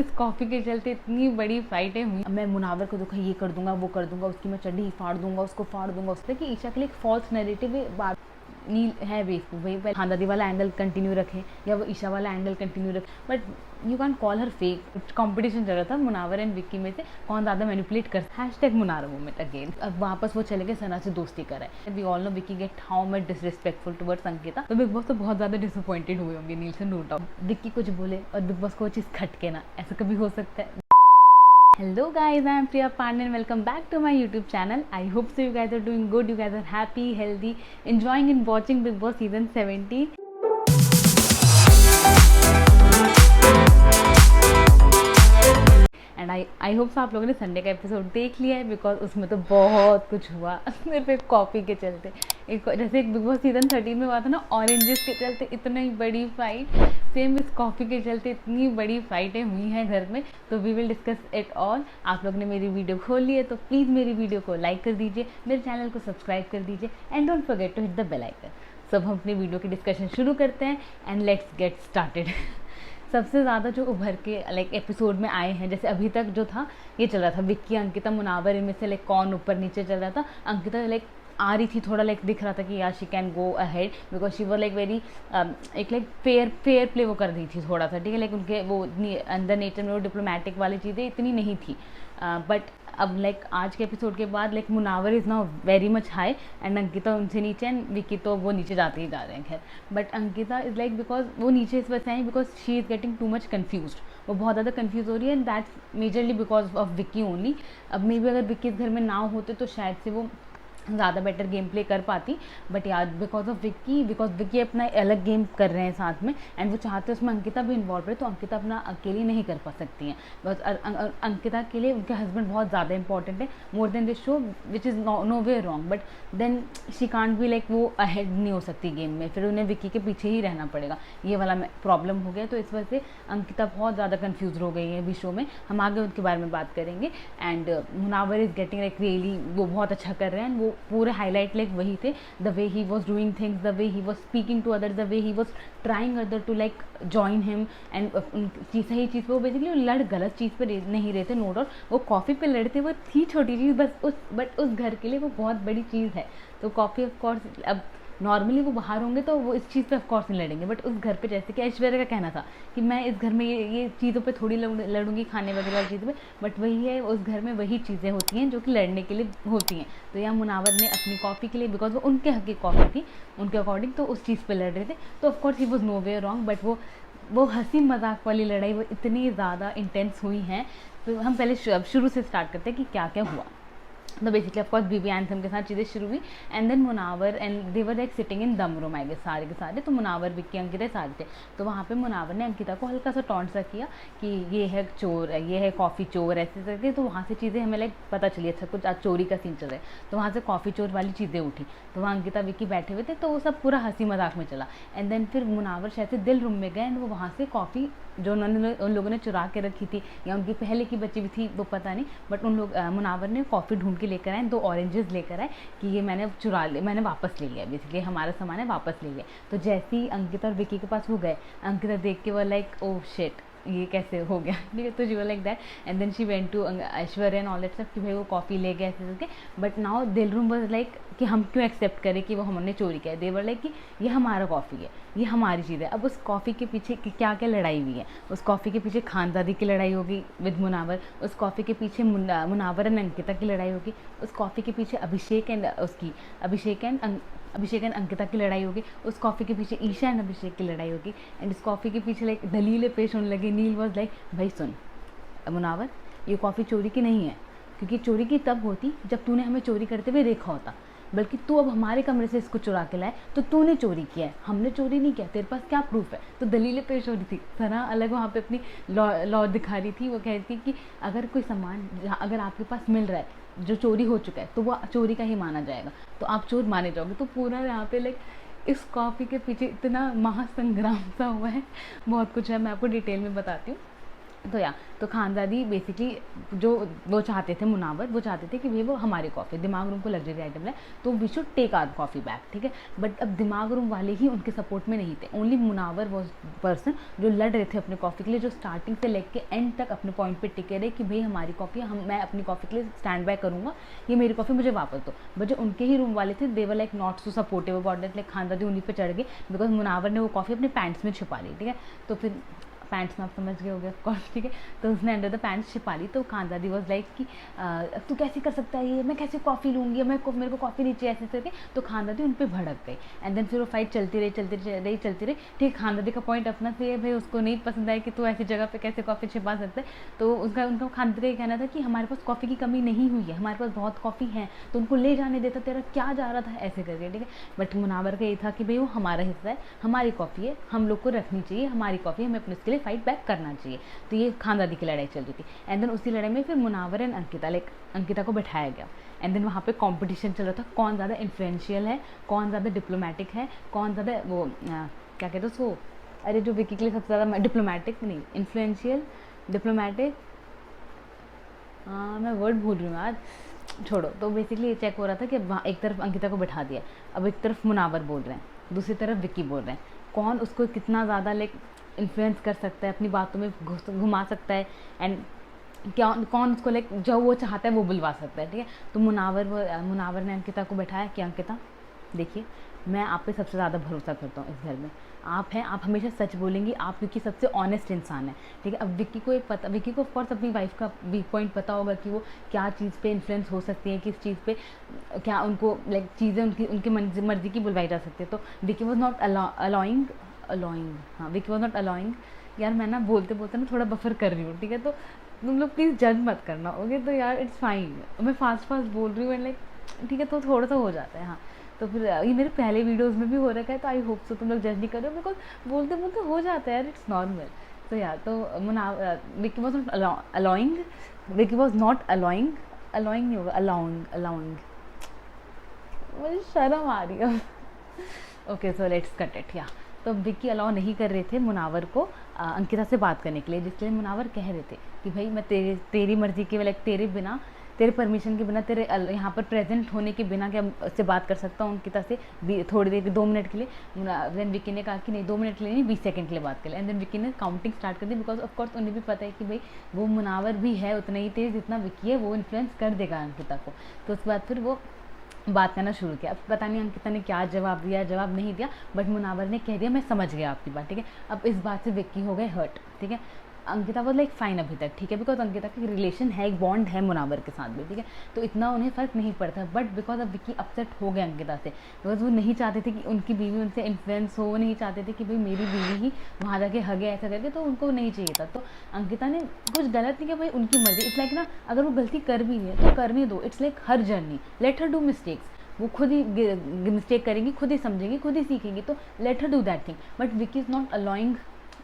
इस कॉफ़ी के चलते इतनी बड़ी फाइटें हुई। मैं मुनावर को दुखा ये कर दूंगा वो कर दूंगा, उसकी मैं चड्डी फाड़ दूंगा, उसको फाड़ दूंगा। उससे कि ईशा के लिए एक फॉल्स नैरेटिव बात नील है बेवकूफ़, वही पर खानदादी वाला एंगल कंटिन्यू रखें या वो ईशा वाला एंगल कंटिन्यू रखें, but you can call her fake. Competition चल रहा था मुनावर एंड विक्की में से कौन ज़्यादा मैनिपुलेट कर। Hashtag Munawar moment again. अब वापस वो चले गए सना से दोस्ती कराए। We all know Vicky get how much disrespectful towards Ankita. तो बिग बॉस तो बहुत ज़्यादा डिसअपॉइंटेड हुए होंगे नील से, नो डाउट। विक्की कुछ बोले और बिग बॉस को वो चीज़ खटके ना, ऐसा कभी हो सकता है? Hello guys, I am Priya Pandey and welcome back to my YouTube channel. I hope so you guys are doing good, you guys are happy, healthy, enjoying and watching Big Boss season 17. And I hope आप लोगों ने Sunday का episode देख लिया है, because उसमें तो बहुत कुछ हुआ सिर्फ एक कॉफ़ी के चलते। एक जैसे एक बिग बॉस सीजन 13 में हुआ था ना, ऑरेंजेस के चलते इतनी बड़ी फाइट, सेम इस कॉफ़ी के चलते इतनी बड़ी फाइटें हुई हैं घर में। तो we will discuss it all. आप लोग ने मेरी वीडियो खोल ली है तो प्लीज़ मेरी वीडियो को लाइक कर दीजिए, मेरे चैनल को सब्सक्राइब कर दीजिए and don't forget to hit the bell icon. सब हम अपनी वीडियो की डिस्कशन शुरू करते हैं एंड लेट्स गेट स्टार्टेड। सबसे ज़्यादा जो उभर के लाइक एपिसोड में आए हैं, जैसे अभी तक जो था ये चल रहा था विक्की अंकिता मुनावर, इनमें से लाइक कौन ऊपर नीचे चल रहा था। अंकिता लाइक आ रही थी, थोड़ा लाइक दिख रहा था कि यार she can go ahead because she was like very एक लाइक फेयर प्ले वो कर रही थी थोड़ा सा, ठीक है। लाइक उनके वो अंदर नेचर में वो डिप्लोमेटिक वाली चीज़ें इतनी नहीं थी, बट अब लाइक आज के एपिसोड के बाद like Munawar is now very much high and Ankita उनसे नीचे एंड विक्की तो वो नीचे जाते ही जा रहे हैं। खैर but Ankita is like because वो नीचे इस वजह से आई because she is getting too much confuse. वो बहुत ज़्यादा कन्फ्यूज हो रही है and that's majorly because of Vicky only. अब मे बी अगर विक्की इस घर में ना होते तो शायद से वो ज़्यादा बेटर गेम प्ले कर पाती, बट यार because of Vicky, because Vicky अपना अलग गेम कर रहे हैं साथ में एंड वो चाहते हैं उसमें अंकिता भी इन्वॉल्व रहे, तो अंकिता अपना अकेली नहीं कर पा सकती हैं। बस अंकिता के लिए उनके हस्बैंड बहुत ज़्यादा इंपॉर्टेंट है, more than this show which is no way wrong, but then she can't भी लाइक वो अहेड नहीं हो सकती गेम में, फिर उन्हें विक्की के पीछे ही रहना पड़ेगा। ये वाला प्रॉब्लम हो गया, तो इस वजह से अंकिता बहुत ज़्यादा कन्फ्यूज हो गई है अभी शो में। हम आगे उनके बारे में बात करेंगे and Munawar is getting like really वो बहुत अच्छा कर रहे हैं। वो पूरे हाईलाइट लाइक वही थे, the way he was doing things, the way he was speaking to other, the way he was trying other to like join him and सही चीज़ पे वो बेसिकली लड़ गलत चीज़ पे नहीं रहे थे, नो डाउट। वो कॉफ़ी पे लड़ते वो थी छोटी चीज़ बस बट उस घर के लिए वो बहुत बड़ी चीज़ है। तो कॉफ़ी ऑफ कोर्स अब नॉर्मली वो बाहर होंगे तो वो इस चीज़ पे ऑफकोर्स नहीं लड़ेंगे, बट उस घर पे जैसे कि ऐश्वर्या का कहना था कि मैं इस घर में ये चीज़ों पे थोड़ी लड़ूंगी खाने वगैरह वाली चीज़ों पे, बट वही है उस घर में वही चीज़ें होती हैं जो कि लड़ने के लिए होती हैं। तो यहाँ मुनावर ने अपनी कॉफ़ी के लिए, बिकॉज वो उनके हक की कॉफ़ी थी उनके अकॉर्डिंग, तो उस चीज़ पर लड़ रहे थे, तो of course he was no way wrong, but वो हंसी मजाक वाली लड़ाई वो इतनी ज़्यादा इंटेंस हुई हैं। तो हम पहले शुरू से स्टार्ट करते हैं कि क्या क्या हुआ। तो बेसिकली ऑफकोर्स बीबी एंथम के साथ चीज़ें शुरू हुई and then Munawar and they were like sitting in the room I guess सारे के सारे। तो मुनावर विक्की अंकिता सारे थे, तो वहाँ पे मुनावर ने अंकिता को हल्का सा टॉन्ट सा किया कि ये है चोर, ये है कॉफ़ी चोर, ऐसे करके। तो वहाँ से चीज़ें हमें लाइक पता चली अच्छा कुछ आज चोरी का सीन चल रहा है, तो वहाँ से कॉफ़ी चोर वाली चीज़ें उठी। तो वहाँ अंकिता विक्की बैठे हुए थे, तो वो सब पूरा हंसी मजाक में चला एंड देन फिर मुनावर शायद से दिल रूम में गए एंड वो वहाँ से कॉफ़ी जो उन लोगों ने चुरा के रखी थी या उनकी पहले की बची हुई थी वो पता नहीं, बट उन लोग मुनावर ने कॉफ़ी ढूंढ के लेकर आए, 2 ऑरेंजेस लेकर आए कि ये मैंने चुरा ले, मैंने वापस ले लिया, बेसिकली हमारा सामान है वापस ले लिया। तो जैसे ही अंकिता और विक्की के पास वो गए, अंकिता देख के वो लाइक ओह शिट ये कैसे हो गया, ठीक है। तो she was like that and then she went to Aishwarya and all that stuff कि भाई वो कॉफ़ी ले गए ऐसे करके, बट नाउ दिल रूम वाज लाइक कि हम क्यों एक्सेप्ट करें कि वो हमने चोरी किया है। दे वर लाइक कि ये हमारा कॉफ़ी है, ये हमारी चीज़ है। अब उस कॉफ़ी के पीछे क्या क्या लड़ाई हुई है, उस कॉफ़ी के पीछे खानदादी की लड़ाई होगी विद मुनावर, उस कॉफ़ी के पीछे मुनावर एंड अंकिता की लड़ाई होगी, उस कॉफ़ी के पीछे अभिषेक एंड अंकिता की लड़ाई होगी, उस कॉफ़ी के पीछे ईशा एंड अभिषेक की लड़ाई होगी एंड इस कॉफ़ी के पीछे लाइक दलीलें पेश होने लगी। नील वॉज लाइक भाई सुन मुनावर, ये कॉफ़ी चोरी की नहीं है, क्योंकि चोरी की तब होती जब तूने हमें चोरी करते हुए देखा होता, बल्कि तू अब हमारे कमरे से इसको चुरा के लाए तो तूने चोरी किया है, हमने चोरी नहीं किया, तेरे पास क्या प्रूफ है। तो दलीलें पेश हो रही थी। सना अलग वहाँ पे अपनी लॉ दिखा रही थी। वो कह रही थी कि अगर कोई सामान अगर आपके पास मिल रहा है जो चोरी हो चुका है तो वो चोरी का ही माना जाएगा, तो आप चोर माने जाओगे। तो पूरा यहाँ पे लाइक इस कॉफ़ी के पीछे इतना महासंग्राम सा हुआ है, बहुत कुछ है, मैं आपको डिटेल में बताती हूँ। तो या तो खानदादी बेसिकली जो वो चाहते थे, मुनावर वो चाहते थे कि भाई वो हमारी कॉफ़ी, दिमाग रूम को लग्जरी आइटम है तो we should take our coffee back, ठीक है। बट अब दिमाग रूम वाले ही उनके सपोर्ट में नहीं थे, ओनली मुनावर वॉज पर्सन जो लड़ रहे थे अपने कॉफ़ी के लिए, जो स्टार्टिंग से लेके एंड तक अपने पॉइंट पे टिके रहे कि भाई हमारी कॉफ़ी, मैं अपनी कॉफ़ी के लिए स्टैंड बाय करूँगा, ये मेरी कॉफ़ी मुझे वापस दो। बट जो उनके ही रूम वाले थे they were like not so supportive about that, like खानदादी उन्हीं पे चढ़ गए बिकॉज मुनावर ने वो कॉफ़ी अपने पैंट्स में छुपा ली, ठीक है। तो फिर पैंट्स में आप समझ गए हो गया ऑफकोर्स, ठीक है। तो उसने अंडर द पैंट्स छिपा ली, तो खानदादी वॉज लाइक कि तू कैसे कर सकता है ये, मैं कैसे कॉफ़ी लूँगी, मेरे को कॉफ़ी नहीं चाहिए, ऐसे करके तो खानदादी उन पर भड़क गई। एंड देन फिर वो फाइट चलती रही, ठीक। खानदादी का पॉइंट अपना से भाई उसको नहीं पसंद आया कि तू ऐसी जगह पे कैसे कॉफ़ी छिपा सकता है, तो उनका खानदादी का ये कहना था कि हमारे पास कॉफ़ी की कमी नहीं हुई है, हमारे पास बहुत कॉफ़ी है, तो उनको ले जाने देता, तेरा क्या जा रहा था ऐसे करके, ठीक है। बट मुनावर का ये था कि भाई वो हमारा हिस्सा है, हमारी कॉफ़ी है, हम लोग को रखनी चाहिए, हमारी कॉफ़ी, हमें अपने इसके लिए फाइट बैक करना चाहिए। तो ये खानदादी की लड़ाई चल रही थी। एंड देन उसी लड़ाई में फिर मुनावर एंड अंकिता, लाइक अंकिता को बैठाया गया। एंड देन वहाँ पे कंपटीशन चल रहा था, कौन ज़्यादा इन्फ्लुएंशियल है, कौन ज़्यादा डिप्लोमेटिक है, कौन ज़्यादा वो क्या कहते हैं उसको, अरे जो विकी के लिए सबसे ज़्यादा डिप्लोमेटिक नहीं, इन्फ्लुएंशियल, डिप्लोमेटिक, मैं वर्ड भूल रही हूँ यार, छोड़ो। तो बेसिकली ये चेक हो रहा था कि वहाँ एक तरफ अंकिता को बैठा दिया, अब एक तरफ मुनावर बोल रहे हैं, दूसरी तरफ विकी बोल रहे हैं, कौन उसको कितना ज़्यादा लाइक इन्फ्लुएंस कर सकता है, अपनी बातों में घुमा सकता है, एंड क्या कौन उसको लाइक जो वो चाहता है वो बुलवा सकता है, ठीक है। तो मुनावर ने अंकिता को बैठाया कि अंकिता देखिए, मैं आप पे सबसे ज़्यादा भरोसा करता हूँ इस घर में, आप हैं, आप हमेशा सच बोलेंगी, आप क्योंकि सबसे ऑनेस्ट इंसान है, ठीक है। अब विक्की को ऑफकोर्स अपनी वाइफ का वीक पॉइंट पता होगा कि वो क्या चीज़ पे इन्फ्लुएंस हो सकती है, किस चीज़ पे क्या उनको लाइक चीज़ें उनकी मर्जी की बुलवाई जा सकती है। तो विक्की वॉज नॉट अलाउइंग, हाँ, विक्की वॉज नॉट अलाउइंग, यार मैं ना बोलते ना थोड़ा बफर कर रही हूँ, ठीक है। तो तुम लोग प्लीज़ जज मत करना, ओके। तो यार इट्स फाइन, मैं फास्ट बोल रही हूँ एंड लाइक ठीक है, तो थोड़ा सा हो जाता है, हाँ। तो फिर ये मेरे पहले वीडियोस में भी हो रखा है, तो आई होप सो तुम लोग जज नहीं कर रहे हो, बिकॉज बोलते हो जाता है यार, इट्स नॉर्मल। तो यार तो Vicky was not allowing, allowing नहीं होगा, अलाउइंग, मुझे शर्म आ रही है। Okay so let's cut it. या तो विक्की अलाउ नहीं कर रहे थे मुनावर को अंकिता से बात करने के लिए, जिसके लिए मुनावर कह रहे थे कि भाई मैं तेरी मर्जी के लाइक तेरे बिना, तेरे परमिशन के बिना, तेरे यहाँ पर प्रेजेंट होने के बिना क्या से बात कर सकता हूँ अंकिता से थोड़ी देर 2 मिनट के लिए। देन विक्की ने कहा कि नहीं 2 मिनट के लिए नहीं, 20 सेकंड के लिए बात कर ले। एंड देन विक्की ने काउंटिंग स्टार्ट कर दी, बिकॉज ऑफकोर्स उन्हें भी पता है कि भाई वो मुनावर भी है उतना ही तेज जितना विक्की है, वो इन्फ्लुएंस कर देगा अंकिता को। तो उसके बाद फिर वो बात करना शुरू किया। अब पता नहीं अंकिता ने क्या जवाब दिया, जवाब नहीं दिया, बट मुनावर ने कह दिया मैं समझ गया आपकी बात, ठीक है। अब इस बात से विक्की हो गए हर्ट, ठीक है। अंकिता वो लाइक फाइन अभी तक, ठीक है, बिकॉज अंकिता का रिलेशन है, एक बॉन्ड है मुनावर के साथ भी, ठीक है। तो इतना उन्हें फ़र्क नहीं पड़ता, बट बिकॉज अब विक्की अपसेट हो गए अंकिता से, बिकॉज वो नहीं चाहते थे कि उनकी बीवी उनसे इन्फ्लुएंस हो, वो नहीं चाहते थे कि भाई मेरी बीवी ही वहाँ जाके हगे ऐसा करके, तो उनको नहीं चाहिए था। तो अंकिता ने कुछ गलत नहीं किया, भाई उनकी मर्जी, इट्स लाइक ना अगर वो गलती कर भी है तो करने दो, it's like her journey, let her do mistakes, वो खुद ही मिस्टेक करेंगी, खुद ही समझेंगी, खुद ही सीखेंगी, तो let her do that thing. But Vicky is not allowing,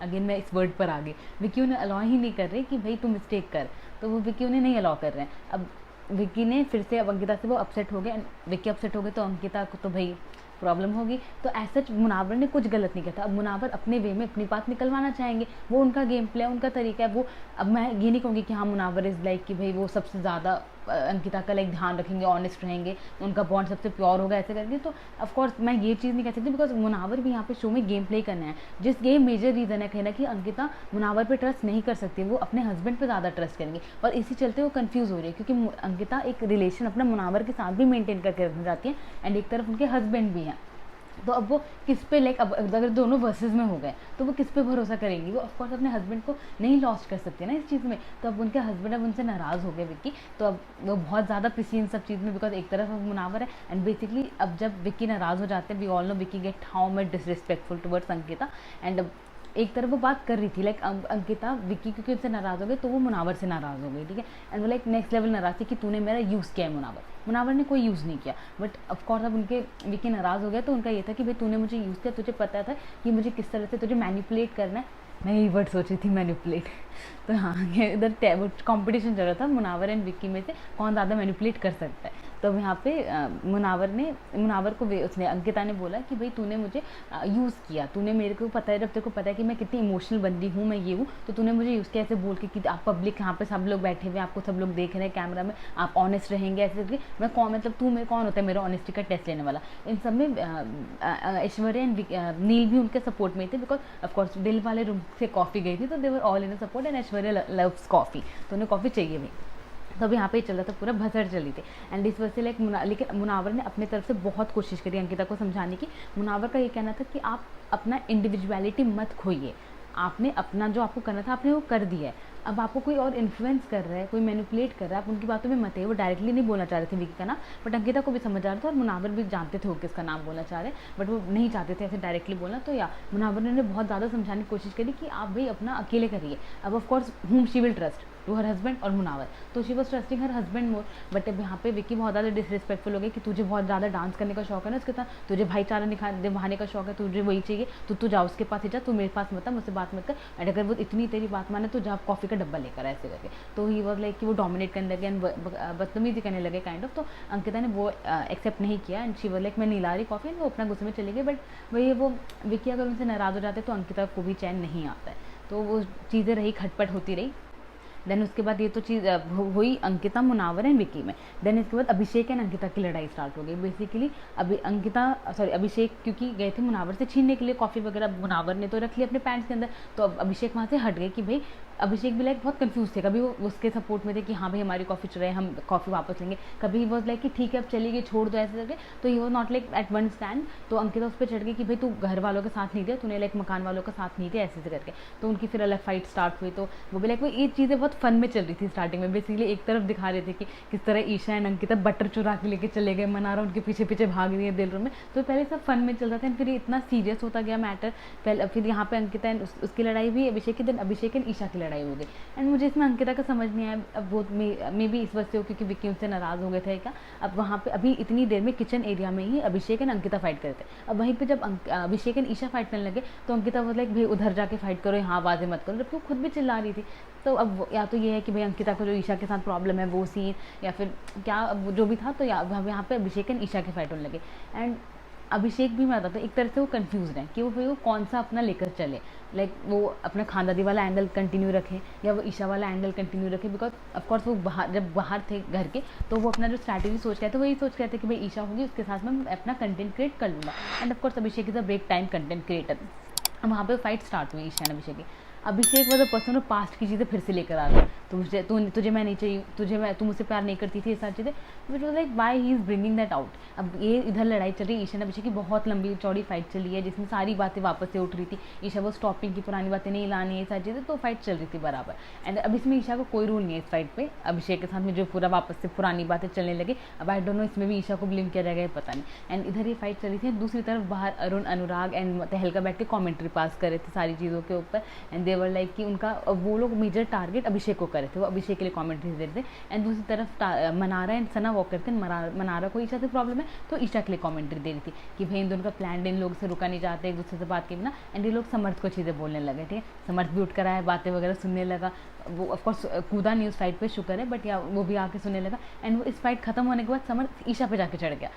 again मैं इस वर्ड पर आगे, विक्की उन्हें अलाउ ही नहीं कर रहे कि भाई तू मिस्टेक कर, तो वो विक्की उन्हें नहीं अलाउ कर रहे हैं। अब विक्की ने फिर से, अब अंकिता से वो अपसेट हो गए, विक्की अपसेट हो गए तो अंकिता को तो भाई प्रॉब्लम होगी। तो ऐसा मुनावर ने कुछ गलत नहीं किया था, अब मुनावर अपने वे में अपनी बात निकलवाना चाहेंगे, वो उनका गेम प्ले, उनका तरीका है वो। अब मैं ये नहीं कहूँगी कि हाँ मुनावर इज़ लाइक कि भाई वो सबसे ज़्यादा अंकिता का लाइक ध्यान रखेंगे, ऑनेस्ट रहेंगे, उनका बॉन्ड सबसे प्योर होगा ऐसे करके। तो ऑफकोर्स मैं ये चीज़ नहीं कह सकती, बिकॉज मुनावर भी यहाँ पे शो में गेम प्ले करना है, जिस ये मेजर रीज़न है कहना कि अंकिता मुनावर पे ट्रस्ट नहीं कर सकती, वो अपने हस्बैंड पे ज़्यादा ट्रस्ट करेंगी, और इसी चलते वो कंफ्यूज हो रही है, क्योंकि अंकिता एक रिलेशन अपना मुनावर के साथ भी मेंटेन करके रखना चाहती है, एंड एक तरफ उनके हस्बैंड भी हैं। तो अब वो किस पे लाइक, अब अगर दोनों वर्सेस में हो गए तो वो किस पे भरोसा करेंगी, वो ऑफकोर्स अपने हस्बैंड को नहीं लॉस्ट कर सकती ना इस चीज़ में। तो अब उनके हस्बैंड अब उनसे नाराज़ हो गए विक्की, तो अब वो बहुत ज़्यादा पिसी इन सब चीज़ में, बिकॉज एक तरफ मुनावर है, एंड बेसिकली अब जब विक्की नाराज़ हो जाते हैं, we all know Vicky get how much disrespectful towards Ankita, and एक तरफ वो बात कर रही थी लाइक अंकिता विक्की क्योंकि उनसे नाराज़ हो गई, तो वो मुनावर से नाराज़ हो गई, ठीक है। एंड वो लाइक नेक्स्ट लेवल नाराज़ थी कि तूने मेरा यूज़ किया है। मुनावर ने कोई यूज़ नहीं किया, बट ऑफकोर्स अब उनके विक्की नाराज़ हो गया, तो उनका ये था कि भाई तूने मुझे यूज़ किया, तुझे पता था कि मुझे किस तरह से तुझे मैनिपुलेट करना है। मैं यही वर्ड सोच रही थी, मैनिपुलेट। तो हाँ, इधर कॉम्पिटिशन चल रहा था मुनावर एंड विक्की में से कौन ज़्यादा मैनिपुलेट कर सकता है। तो अब यहाँ पे मुनावर को उसने अंकिता ने बोला कि भाई तूने मुझे यूज़ किया, तूने मेरे को पता है, जब तेरे को पता है कि मैं कितनी इमोशनल बंदी हूँ, मैं ये हूँ, तो तूने मुझे यूज़ किया ऐसे बोल के कि आप पब्लिक यहाँ पे सब लोग बैठे हुए, आपको सब लोग देख रहे हैं कैमरा में, आप ऑनेस्ट रहेंगे ऐसे करके। मैं कौन, मतलब तू मेरे कौन होता है मेरा ऑनेस्टी का टेस्ट लेने वाला। इन सब में ऐश्वर्या एंड नील भी उनके सपोर्ट में थे, बिकॉज ऑफकोर्स दिल वाले रूम से कॉफ़ी गई थी, तो they were all in support and Aishwarya loves coffee, तो उन्हें कॉफ़ी चाहिए भी। तो अब यहाँ पे चल रहा था, पूरा भसड़ चली थी। एंड इस वजह से लेकिन मुनावर ने अपने तरफ से बहुत कोशिश करी अंकिता को समझाने की। मुनावर का ये कहना था कि आप अपना इंडिविजुअलिटी मत खोइए, आपने अपना जो आपको करना था आपने वो कर दिया है, अब आपको कोई और इन्फ्लुएंस कर रहा है, कोई मैनिपुलेट कर रहा है, आप उनकी बातों में मत है। वो डायरेक्टली नहीं बोलना चाह रहे थे विकी का नाम, बट अंकिता को भी समझ आ रहा था और मुनावर भी जानते थे वो किसका नाम बोलना चाह रहे हैं, बट वो नहीं चाहते थे ऐसे डायरेक्टली बोलना। तो या मुनावर ने बहुत ज़्यादा समझाने की कोशिश करी कि आप भाई अपना अकेले करिए। अब of course whom she will trust, to her husband और मुनावर, तो she was trusting her husband more. But अब यहाँ पे विकी बहुत ज़्यादा डिसरिस्पेक्टफुल हो गई कि तुझे बहुत ज़्यादा डांस करने का शौक है ना उसके साथ, तुझे भाईचारा निभाने का शौक है, तुझे वही चाहिए, तो तू जा उसके पास ही जा, तू मेरे पास मत, मुझसे बात मत कर, एंड अगर वो इतनी तेरी बात माने तो जा कॉफ़ी का डब्बा लेकर ऐसे करके। तो ही वॉज लाइक कि वो डोमिनेट करने लगे एंड बदतमीजी करने लगे काइंड ऑफ। तो अंकिता ने वो एक्सेप्ट नहीं किया एंड शी वॉज लाइक मैं नहीं ला रही कॉफ़ी, एंड वो अपना गुस्से में चली गई। बट वही वो विकी अगर उनसे नाराज़ हो जाते तो अंकिता को भी चैन नहीं आता है, तो वो चीज़ें रही, खटपट होती रही। देन उसके बाद ये तो चीज़ हुई अंकिता मुनावर एंड विकी में। देन इसके बाद अभिषेक एंड अंकिता की लड़ाई स्टार्ट हो गई बेसिकली। अभिषेक क्योंकि गए थे मुनावर से छीनने के लिए कॉफ़ी वगैरह, मुनावर ने तो रख लिया अपने पैंट्स के अंदर, तो अब अभिषेक वहाँ से हट गए कि भाई अभिषेक भी लाइक बहुत कंफ्यूज थे, कभी वो उसके सपोर्ट में थे कि हाँ भाई हमारी कॉफ़ी चल रही है, हम कॉफ़ी वापस लेंगे, कभी ही वॉज लाइक कि ठीक है अब चली गई छोड़ दो ऐसे करके। तो he was not like at one stand. तो अंकिता उस पर चढ़ गई कि भाई तू घर वालों के साथ नहीं दिया, तूने लाइक मकान वालों का साथ नहीं दिया ऐसे से करके। तो उनकी फिर अलग फाइट स्टार्ट हुई। तो वो भी लाइक वो ये चीज़ें बहुत फन में चल रही थी स्टार्टिंग में। बेसिकली एक तरफ दिखा रहे थे कि किस तरह ईशा एंड अंकिता बटर चुरा के लेके चले गए, मनारा उनके पीछे पीछे भाग रही है दिल रूम में। तो पहले सब फन में चल रहा था, फिर ये इतना सीरियस होता गया मैटर। फिर यहाँ पे अंकिता एंड उसकी लड़ाई हुई अभिषेक की, दिन अभिषेक एंड ईशा की लड़ाई हो गई। एंड मुझे इसमें अंकिता का समझ नहीं आया, अब वो मे भी इस वजह से हो क्योंकि विक्की उनसे नाराज़ हो गए थे क्या। अब वहाँ पे अभी इतनी देर में किचन एरिया में ही अभिषेक एंड अंकिता फाइट करते, अब वहीं पे जब अभिषेक एंड ईशा फाइट करने लगे तो अंकिता वो लाइक भाई उधर जाके फाइट करो, यहाँ आवाज़ें मत करो, जबकि वो खुद भी चिल्ला रही थी। तो अब या तो ये है कि भाई अंकिता को जो ईशा के साथ प्रॉब्लम है वो सीन, या फिर क्या जो भी था, तो यहाँ पे अभिषेक एंड ईशा की फाइट होने लगे। एंड अभिषेक भी मैं बताता हूँ एक तरह से वो कंफ्यूज है कि वो कौन सा अपना लेकर चले, लाइक वो अपना खानदादी वाला एंगल कंटिन्यू रखें या वो ईशा वाला एंगल कंटिन्यू रखें। बिकॉज ऑफकोर्स वो जब बाहर थे घर के, तो वो अपना जो स्ट्रैटेजी सोच रहे थे वही सोच रहे थे कि भाई ईशा होगी उसके साथ मैं अपना कंटेंट क्रिएट कर लूँगा। And of course Abhishek is a break time content creator. वहाँ पे फाइट स्टार्ट हुई ईशा एंड अभिषेक की। अभिषेक वाला पर्सन पास्ट की चीज़ें फिर से लेकर आ गया, तुझे मैं नहीं चाहिए, तू मुझसे प्यार नहीं करती थी, ये सारी चीज़ें, which was like why he is bringing that out. अब ये इधर लड़ाई चल रही है, ईशा अभिषेक की बहुत लंबी चौड़ी फाइट चली है जिसमें सारी बातें वापस से उठ रही थी। ईशा वो स्टॉपिंग की पुरानी बातें नहीं लानी, ये सारी चीज़ें, तो फाइट चल रही थी बराबर। एंड अब इसमें ईशा को कोई रूल नहीं है इस फाइट पे अभिषेक के साथ में, जो पूरा वापस से पुरानी बातें चलने लगे। अब आई डोंट नो इसमें भी ईशा को ब्लेम किया जाएगा पता नहीं। एंड इधर ये फाइट चल रही थी, दूसरी तरफ बाहर अरुण, अनुराग एंड तहलका बैठ के कॉमेंट्री पास कर रहे थे सारी चीज़ों के ऊपर। एंड देवर लाइक कि उनका वो लोग मेजर टारगेट अभिषेक को करे थे, वो अभिषेक के लिए कमेंट्रीज दे रहे थे। एंड दूसरी तरफ मनारा एंड सना वॉक करते हैं, मनारा को ईशा से प्रॉब्लम है तो ईशा के लिए कमेंट्री दे रही थी कि भाई इन दोनों का प्लान, इन लोगों से रुका नहीं जाते, एक दूसरे से बात की बिना। एंड ये लोग समर्थ को चीज़ें बोलने लगे, ठीक है, समर्थ भी उठ कर आया, बातें वगैरह सुनने लगा। वो ऑफकोर्स कूदा नहीं उस फाइट पे, शुक्र है, बट या वो भी आके सुनने लगा। एंड वो इस फाइट खत्म होने के बाद समर्थ ईशा पे जाके चढ़ गया।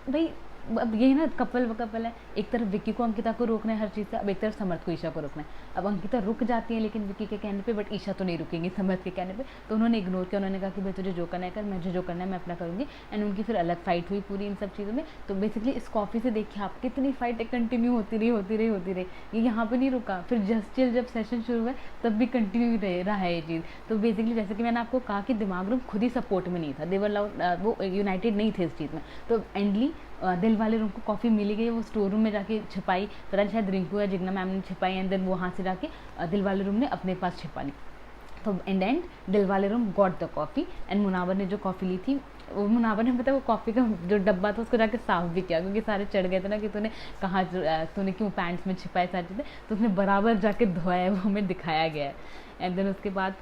भाई अब यही ना कपल है, एक तरफ विक्की को अंकिता को रोकना है हर चीज़ से, अब एक तरफ समर्थ को ईशा को रोकना है। अब अंकिता रुक जाती है लेकिन विक्की के कहने पे, बट ईशा तो नहीं रुकेंगी समर्थ के कहने पे। तो उन्होंने इग्नोर किया, उन्होंने कहा कि भाई तुझे जो करना है कर, मुझे जो करना है मैं अपना करूँगी। एंड उनकी फिर अलग फाइट हुई पूरी इन सब चीज़ों में। तो बेसिकली इस कॉफ़ी से देखिए आप कितनी फाइट कंटिन्यू होती रही। ये यहाँ पर नहीं रुका, फिर जस्ट चिल जब सेशन शुरू हुआ तब भी कंटिन्यू रहा है ये चीज़। तो बेसिकली जैसे कि मैंने आपको कहा कि दिमाग रूम खुद ही सपोर्ट में नहीं था, देवर लाउड, वो यूनाइटेड नहीं थे इस चीज़ में। तो एंडली दिल वाले रूम को कॉफ़ी मिली गई, वो स्टोर रूम में जाके छिपाई, पता नहीं शायद रिंकू या जिग्ना मैम ने छिपाई। एंड देन वहाँ से जाके दिल वाले रूम ने अपने पास छिपा ली। तो इन एंड दिल वाले room got the coffee. And Munawar ने जो कॉफ़ी ली थी, वो मुनावर ने पता वो कॉफ़ी का जो डब्बा था उसको जाके साफ भी किया, क्योंकि सारे चढ़ गए थे ना कि तूने क्यों पैंट्स में छिपाए सारी चीज़ें, तो उसने बराबर जाके धोया है, वो हमें दिखाया गया है। एंड देन उसके बाद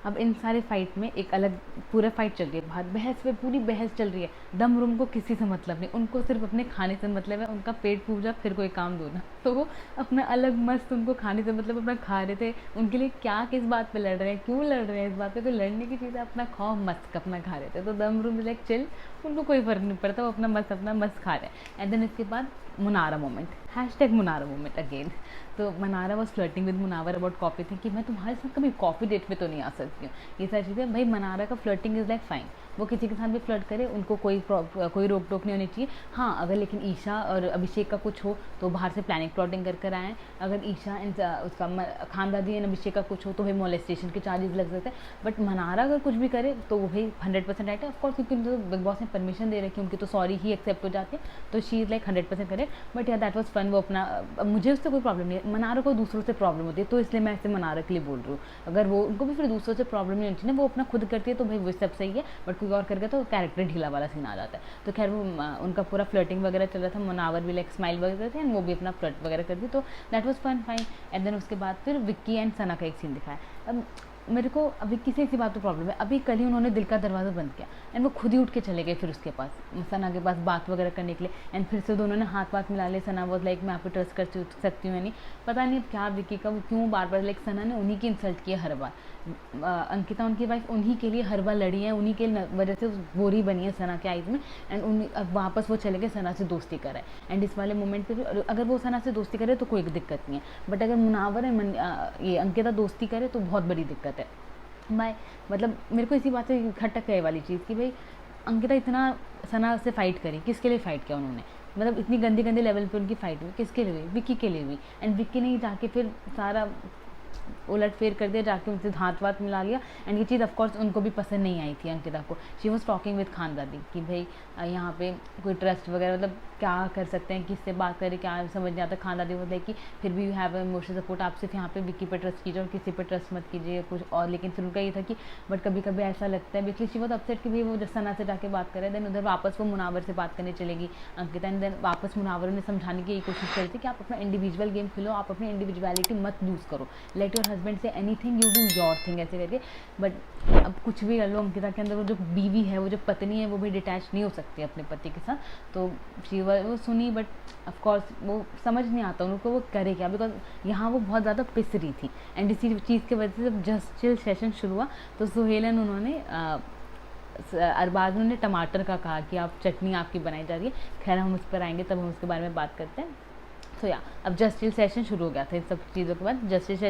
अब इन सारे फाइट में एक अलग पूरा फाइट चल रही है बाहर, बहस पे पूरी बहस चल रही है। दम रूम को किसी से मतलब नहीं, उनको सिर्फ अपने खाने से मतलब है, उनका पेट फूक जा फिर कोई काम दो ना। तो वो अपना अलग मस्त, उनको खाने से मतलब अपना खा रहे थे। उनके लिए क्या किस बात पे लड़ रहे हैं, क्यों लड़ रहे हैं इस बात पे, तो लड़ने की चीज़ है, अपना खाओ मस्त अपना खा रहे थे। तो दम रूम लाइक चिल, उनको कोई फ़र्क नहीं पड़ता, वो अपना मस्त खा रहे हैं। एंड देन इसके बाद मुनारा मोमेंट, हैशटैग मुनारा मोमेंट अगेन। तो Mannara was flirting with Munawar about coffee थी कि मैं तुम्हारे साथ कभी कॉफ़ी डेट में तो नहीं आ सकती हूँ, ये सारी चीज़ें। भाई मनारा का फ्लर्टिंग इज़ लाइक फाइन, वो किसी के साथ भी फ्लर्ट करे, उनको कोई रोक टोक नहीं होनी चाहिए। हाँ, अगर लेकिन ईशा और अभिषेक का कुछ हो तो बाहर से प्लानिंग प्लॉटिंग कर कर आएँ। अगर ईशा एंड उसका खानदादी एंड अभिषेक का कुछ हो तो भाई मोलेस्टेशन के चार्जेस लग सकते हैं। बट मनारा अगर कुछ भी करे तो वो भाई 100% राइट है ऑफकोर्स, क्योंकि तो बिग बॉस ने परमिशन दे रखी है, उनकी तो सॉरी ही एक्सेप्ट हो जाती है, तो शी इज़ लाइक 100% करे। बट यार दैट वॉज फन, वो अपना, मुझे उससे कोई प्रॉब्लम नहीं है। मनारा को दूसरों से प्रॉब्लम होती है, तो इसलिए मैं ऐसे मनारा के लिए बोल रही हूँ। अगर वो उनको भी फिर दूसरों से प्रॉब्लम नहीं होती ना, वो अपना खुद करती है तो भाई वो सब सही है। बट कोई और करके तो कैरेक्टर ढीला वाला सीन आ जाता है। तो खैर वो उनका पूरा फ्लर्टिंग वगैरह चल रहा था, मुनावर भी लाइक स्माइल वगैरह थे एंड वो भी अपना फ्लर्ट वगैरह करती, तो that was fun fine. And then उसके बाद फिर विक्की एंड सना का एक सीन दिखाया। अब मेरे को अभी किसी इसी बात पर प्रॉब्लम है, अभी कल ही उन्होंने दिल का दरवाज़ा बंद किया एंड वो खुद ही उठ के चले गए फिर उसके पास, सना के पास बात वगैरह करने के लिए। एंड फिर से दोनों ने हाथ मिला लिए। सना वॉज लाइक मैं आप पे ट्रस्ट कर सकती हूँ या नहीं, पता नहीं अब क्या विक्की का क्यों बार बार लाइक सना ने उन्हीं की इंसल्ट की है हर बार। अंकिता उनकी वाइफ उन्हीं के लिए हर बार लड़ी है, उन्हीं के वजह से बोरी बनी है सना के आइज़ में। एंड अब वापस वो चले गए सना से दोस्ती कराए। एंड इस वाले मोमेंट पे भी अगर वो सना से दोस्ती करे तो कोई दिक्कत नहीं है, बट अगर मुनावर ये अंकिता दोस्ती करे तो बहुत बड़ी दिक्कत है। मैं मतलब मेरे को इसी बात से खटक है वाली चीज़ कि भाई अंकिता इतना सना से फाइट करी, किसके लिए फाइट किया उन्होंने, मतलब इतनी गंदी गंदे लेवल पे उनकी फाइट हुई, किसके लिए हुई, विक्की के लिए हुई। एंड विक्की ने जाके फिर सारा उलट फेर कर दिया, जाके उनसे हाथ वाथ मिला लिया। एंड ये चीज़ ऑफकोर्स उनको भी पसंद नहीं आई थी अंकिता को। शी वॉज टॉकिंग विद खानदादी कि भाई यहाँ पे कोई ट्रस्ट वगैरह मतलब क्या कर सकते हैं, किससे बात करें, क्या समझ नहीं आता। खानदादी वो कि फिर भी यू हैव इमोशनल सपोर्ट, आप सिर्फ यहाँ पे विक्की पे ट्रस्ट कीजिए और किसी पे ट्रस्ट मत कीजिए कुछ और। लेकिन फिर उनका ये था कि बट कभी कभी ऐसा लगता है, बेसिकली शी वॉज अपसेट कि भाई वो सना से जाके बात करे, देन उधर वापस वो मुनावर से बात करने चलेगी अंकिता। एंड देन वापस मुनावर ने समझाने की कोशिश करी थी कि आप अपना इंडिविजुअल गेम खेलो, आप अपनी इंडिविजुअलिटी मत लूज़ करो, let your husband say anything you do your thing, ऐसे करके। बट अब कुछ भी कर लो, अंकिता के अंदर वो जो बीवी है, वो जो पत्नी है, वो भी डिटैच नहीं हो सकती अपने पति के साथ। तो वो सुनी, बट ऑफकोर्स वो समझ नहीं आता उनको वो करे क्या, बिकॉज यहाँ वो बहुत ज़्यादा पिस रही थी। एंड इसी चीज़ की वजह से जब जस्ट चिल सेशन शुरू हुआ तो सुहेलन उन्होंने अरबाज ने टमाटर का कहा कि आप चटनी आपकी बनाई जा रही है। खैर हम उस पर आएंगे तब हम उसके बारे में बात करते हैं। तो या अब जस्टिस सेशन शुरू हो गया था, इन सब चीज़ों के बाद जस्टिस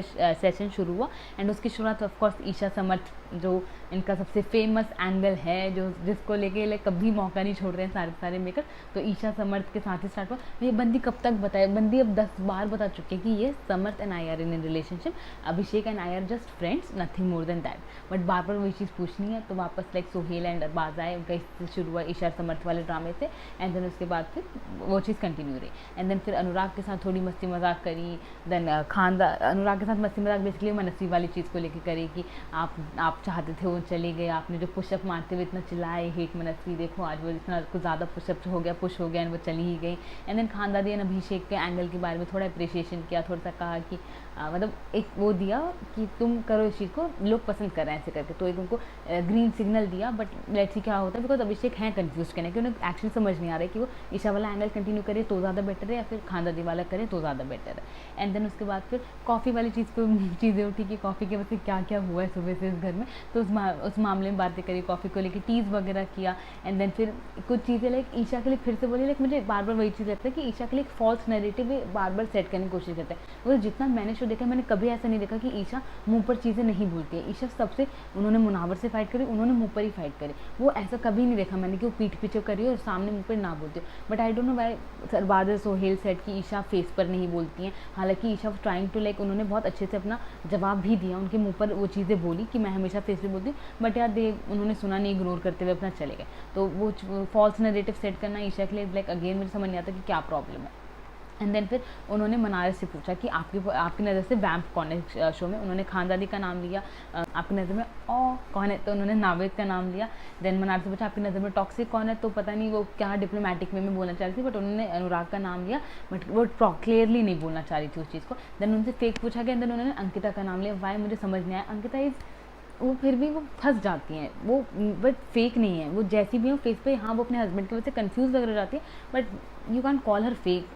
सेशन शुरू हुआ। एंड उसकी शुरुआत ऑफकोर्स ईशा समर्थ, जो इनका सबसे फेमस एंगल है, जो जिसको लेके कभी मौका नहीं छोड़ रहे हैं सारे मेकर, तो ईशा समर्थ के साथ ही स्टार्ट हुआ। ये बंदी कब तक बताए, बंदी अब 10 बार बता चुकी है कि ये Samarth and I are in relationship, Abhishek and I are just friends, nothing more than that. But बार बार वही चीज़ पूछनी है, तो वापस लाइक सोहेल एंड अरबाज आए, उनका इससे शुरू हुआ ईशा समर्थ वाले ड्रामे से। एंड देन उसके बाद फिर वो चीज़ कंटिन्यू रही। एंड देन फिर अनुराग के साथ थोड़ी मस्ती मजाक करी। देन अनुराग के साथ मस्ती मजाक बेसिकली मनस्वी वाली चीज़ को लेकर करी कि आप चाहते थे वो चली गई, आपने जो पुशअप मारते हुए इतना चिल्लाए, हेट मनस्वी, देखो आज वो इतना कुछ ज़्यादा पुशअप हो गया, पुश हो गया एंड वो चली ही गई। एंड देन खानदादी ने अभिषेक के एंगल के बारे में थोड़ा अप्रिशिएशन किया, थोड़ा सा कहा कि मतलब एक वो दिया कि तुम करो इस चीज़ को, लोग पसंद कर रहे हैं ऐसे करके, तो एक उनको ग्रीन सिग्नल दिया। बट लेट्स सी क्या होता है, बिकॉज अभिषेक हैं कन्फ्यूज करने कि उन्हें एक्चुअली समझ नहीं आ रहा है कि वो ईशा वाला एंगल कंटिन्यू करे तो ज़्यादा बेटर है या फिर खानदादी वाला करे तो ज़्यादा बेटर है। एंड देन उसके बाद फिर कॉफ़ी वाली चीज़ को चीज़ें उठी कि कॉफ़ी के वजह से क्या क्या हुआ है सुबह से इस घर में, तो उस मामले में बातें करी, कॉफ़ी को लेकर टीज़ वगैरह किया। एंड देन फिर कुछ चीज़ें लाइक ईशा के लिए फिर से बोली, लाइक मुझे बार बार वही चीज़ लगता है कि ईशा के लिए एक फॉल्स नैरेटिव बार बार सेट करने की कोशिश करता है। वो जितना मैंने शो देखा, मैंने कभी ऐसा नहीं देखा कि ईशा मुंह पर चीज़ें नहीं बोलती है। ईशा सबसे, उन्होंने मुनावर से फाइट करी, उन्होंने मुंह पर ही फाइट करी, वो ऐसा कभी नहीं देखा मैंने कि वो पीठ पीछे करी और सामने मुंह पर ना बोलती हो। But I don't know why सरबाज Sohail set की ईशा फेस पर नहीं बोलती हैं, हालांकि ईशा ट्राइंग टू लाइक, उन्होंने बहुत अच्छे से अपना जवाब भी दिया, उनके मुंह पर वो चीज़ें बोली कि मैं हमेशा फेस पे बोलती हूँ, बट यार उन्होंने सुना नहीं, इग्नोर करते हुए अपना चले गए। तो वो फॉल्स नैरेटिव सेट करना ईशा के लिए लाइक अगेन मुझे समझ नहीं आता कि क्या प्रॉब्लम है। एंड देन फिर उन्होंने मनारा से पूछा कि आपकी नज़र से वैम्प कौन है शो में। उन्होंने खानदादी का नाम लिया, आपकी नज़र में कौन है, तो उन्होंने नावेद का नाम लिया। देन मनारा से पूछा आपकी नज़र में टॉक्सिक कौन है, तो पता नहीं वो क्या डिप्लोमेटिक वे में बोलना चाह रही थी, बट उन्होंने अनुराग का नाम लिया, बट वो क्लियरली नहीं बोलना चाह रही थी उस चीज़ को। देन उनसे फेक पूछा गया, देन उन्होंने अंकिता का नाम लिया। वाई मुझे समझ नहीं आया, अंकिता इज़ वो फिर भी वो फंस जाती हैं, वो बट फेक नहीं है, वो जैसी भी हो फेस पे, हाँ वो अपने हस्बैंड की वजह से कंफ्यूज वगैरह हो जाती है, but you can call her fake.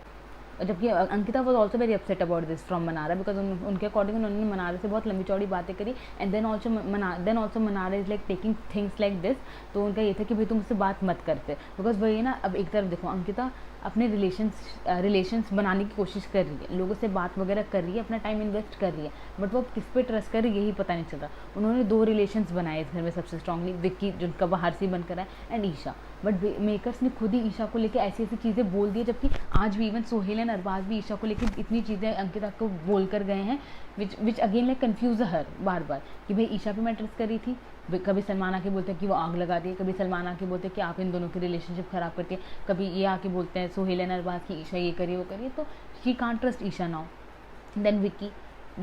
जबकि Ankita was also very upset about this from Manara, because उनके अकॉर्डिंग उन्होंने मनारा से बहुत लंबी चौड़ी बातें करी, and then also Manara is like taking things like this. तो उनका ये था कि भाई तुम उससे बात मत करते, बिकॉज वही ना, अब एक तरफ देखो अंकिता अपने रिलेशंस बनाने की कोशिश कर रही है, लोगों से बात वगैरह कर रही है, अपना टाइम इन्वेस्ट कर रही है, बट वो किस पे ट्रस्ट कर रही है यही पता नहीं चलता। उन्होंने 2 रिलेशंस बनाए इस घर में सबसे स्ट्रांगली, विक्की जिनका बाहर से बनकर है, एंड ईशा। बट मेकर्स ने खुद ही ईशा को लेके ऐसी ऐसी चीज़ें बोल दी, जबकि आज भी इवन सोहेल एंड अरबाज भी ईशा को लेके इतनी चीज़ें अंकिता को बोल कर गए हैं, विच अगेन लाइक कन्फ्यूज हर बार बार कि भाई ईशा पे मैं ट्रस्ट करी थी, कभी सलमान आके बोलते हैं कि वो आग लगा दी, कभी सलमान आके बोलते हैं कि आप इन दोनों की रिलेशनशिप खराब करती है, कभी ये आके बोलते हैं सोहेल एंड अरबाज की ईशा ये करिए वो करिए, तो she can't trust Isha now. Then Vicky,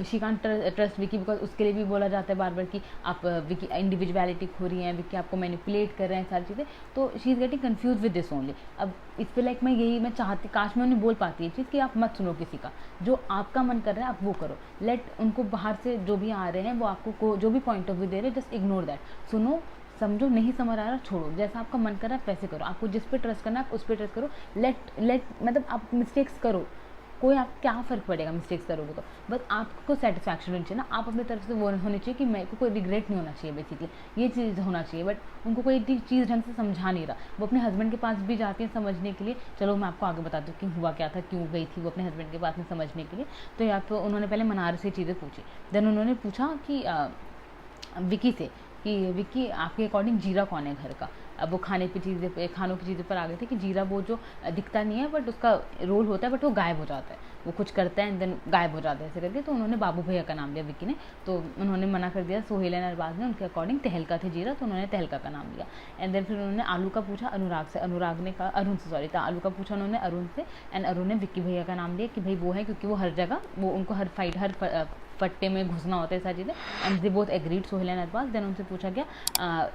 she can't trust Vicky, because उसके लिए भी बोला जाता है बार बार कि आप विक्की इंडिविजुअलिटी खो रही हैं, विक्की आपको मैनिपुलेट कर रहे हैं, सारी चीज़ें, तो she is getting confuse with this only. अब इस पर लाइक मैं चाहती, काश मैं उन्हें बोल पाती है चीज़ कि आप मत सुनो किसी का, जो आपका मन कर रहा है आप वो करो, लेट उनको बाहर से जो भी आ रहे हैं वो आपको जो भी पॉइंट ऑफ व्यू दे रहे हैं जस्ट इग्नोर दैट, सुनो समझो, नहीं समझ आ रहा छोड़ो, जैसा आपका मन कर रहा है वैसे करो, आपको जिस पे ट्रस्ट करना है आप उस पर ट्रस्ट करो, लेट मतलब आप मिस्टेक्स करो, कोई आप क्या फ़र्क पड़ेगा मिस्टेक्स करोगे तो, बस आपको सेटिस्फैक्शन होनी चाहिए ना, आप अपनी तरफ से वो होनी चाहिए कि मेरे को कोई रिग्रेट नहीं होना चाहिए, बेसिकली ये चीज़ होना चाहिए। बट उनको कोई चीज़ ढंग से समझा नहीं रहा, वो अपने हस्बैंड के पास भी जाती हैं समझने के लिए, चलो मैं आपको आगे बता दूँ कि हुआ क्या था, क्यों गई थी वो अपने हस्बैंड के पास में समझने के लिए। तो या तो उन्होंने पहले मनार से चीज़ें पूछी, देन उन्होंने पूछा कि विकी से कि विक्की आपके अकॉर्डिंग जीरा कौन है घर का। अब वो खानों की चीज़ों पर आ गए थे कि जीरा वो जो दिखता नहीं है बट उसका रोल होता है, बट वो गायब हो जाता है, वो कुछ करता है एंड देन गायब हो जाता है ऐसे करके। तो उन्होंने बाबू भैया का नाम लिया विक्की ने, तो उन्होंने मना कर दिया सोहेल एंड अरबाज ने, उनके अकॉर्डिंग तहलका थे जीरा, तो उन्होंने तहलका का नाम लिया। एंड देन फिर उन्होंने आलू का पूछा अनुराग से, अनुराग ने कहा अरुण से, सॉरी, आलू का पूछा उन्होंने अरुण से, एंड अरुण ने विक्की भैया का नाम लिया कि भाई वो है, क्योंकि वो हर जगह वो उनको हर फट्टे में घुसना होता है सारी चीज़ें, and they both agreed Sohail and Arbaaz. Then उनसे पूछा गया